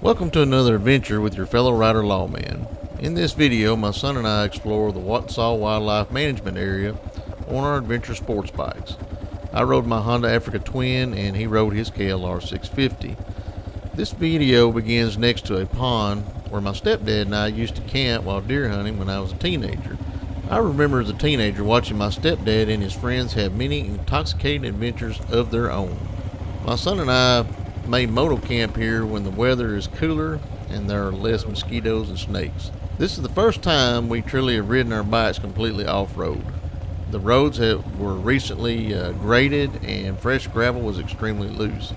Welcome to another adventure with your fellow rider lawman. In this video, my son and I explore the Watsall Wildlife Management Area on our adventure sports bikes. I rode my Honda Africa Twin and he rode his KLR 650. This video begins next to a pond where my stepdad and I used to camp while deer hunting when I was a teenager. I remember as a teenager watching my stepdad and his friends have many intoxicating adventures of their own. My son and I made moto camp here when the weather is cooler and there are less mosquitoes and snakes. This is the first time we truly have ridden our bikes completely off-road. The roads were recently graded and fresh gravel was extremely loose.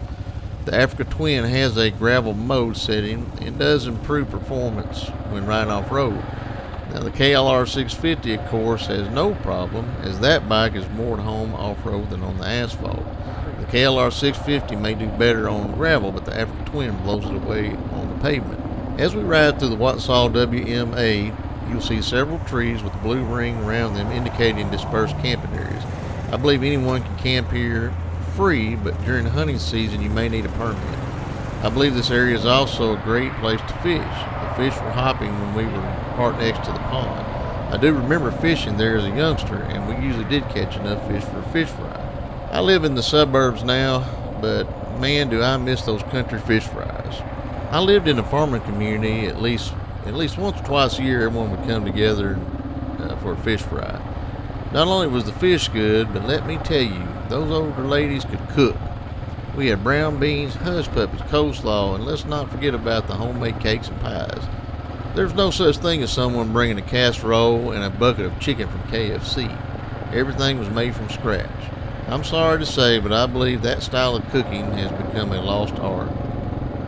The Africa Twin has a gravel mode setting and does improve performance when riding off-road. Now the KLR 650 of course has no problem, as that bike is more at home off-road than on the asphalt. The KLR 650 may do better on gravel, but the Africa Twin blows it away on the pavement. As we ride through the Watsall WMA, you'll see several trees with a blue ring around them indicating dispersed camping areas. I believe anyone can camp here for free, but during the hunting season you may need a permit. I believe this area is also a great place to fish. The fish were hopping when we were parked next to the pond. I do remember fishing there as a youngster, and we usually did catch enough fish for a fish fry. I live in the suburbs now, but man, do I miss those country fish fries. I lived in a farming community. At least once or twice a year, everyone would come together for a fish fry. Not only was the fish good, but let me tell you, those older ladies could cook. We had brown beans, hush puppies, coleslaw, and let's not forget about the homemade cakes and pies. There's no such thing as someone bringing a casserole and a bucket of chicken from KFC. Everything was made from scratch. I'm sorry to say, but I believe that style of cooking has become a lost art.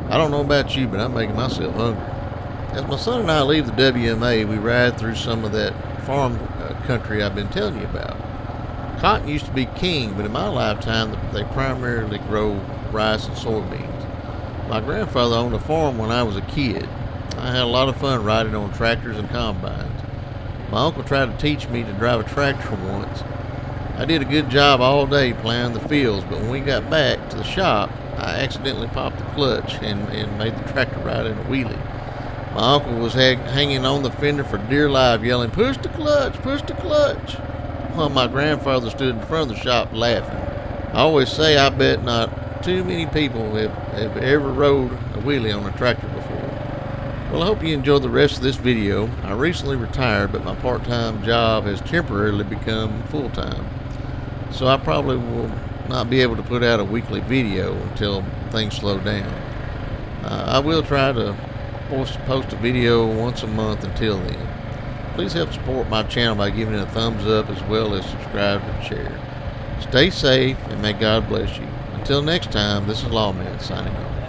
I don't know about you, but I'm making myself hungry. As my son and I leave the WMA, we ride through some of that farm country I've been telling you about. Cotton used to be king, but in my lifetime, they primarily grow rice and soybeans. My grandfather owned a farm when I was a kid. I had a lot of fun riding on tractors and combines. My uncle tried to teach me to drive a tractor once. I did a good job all day plowing the fields, but when we got back to the shop, I accidentally popped the clutch and made the tractor ride in a wheelie. My uncle was hanging on the fender for dear life, yelling, "Push the clutch, push the clutch," while my grandfather stood in front of the shop laughing. I always say I bet not too many people have ever rode a wheelie on a tractor before. Well, I hope you enjoyed the rest of this video. I recently retired, but my part-time job has temporarily become full-time. So I probably will not be able to put out a weekly video until things slow down. I will try to post a video once a month until then. Please help support my channel by giving it a thumbs up as well as subscribe and share. Stay safe and may God bless you. Until next time, this is Lawman signing off.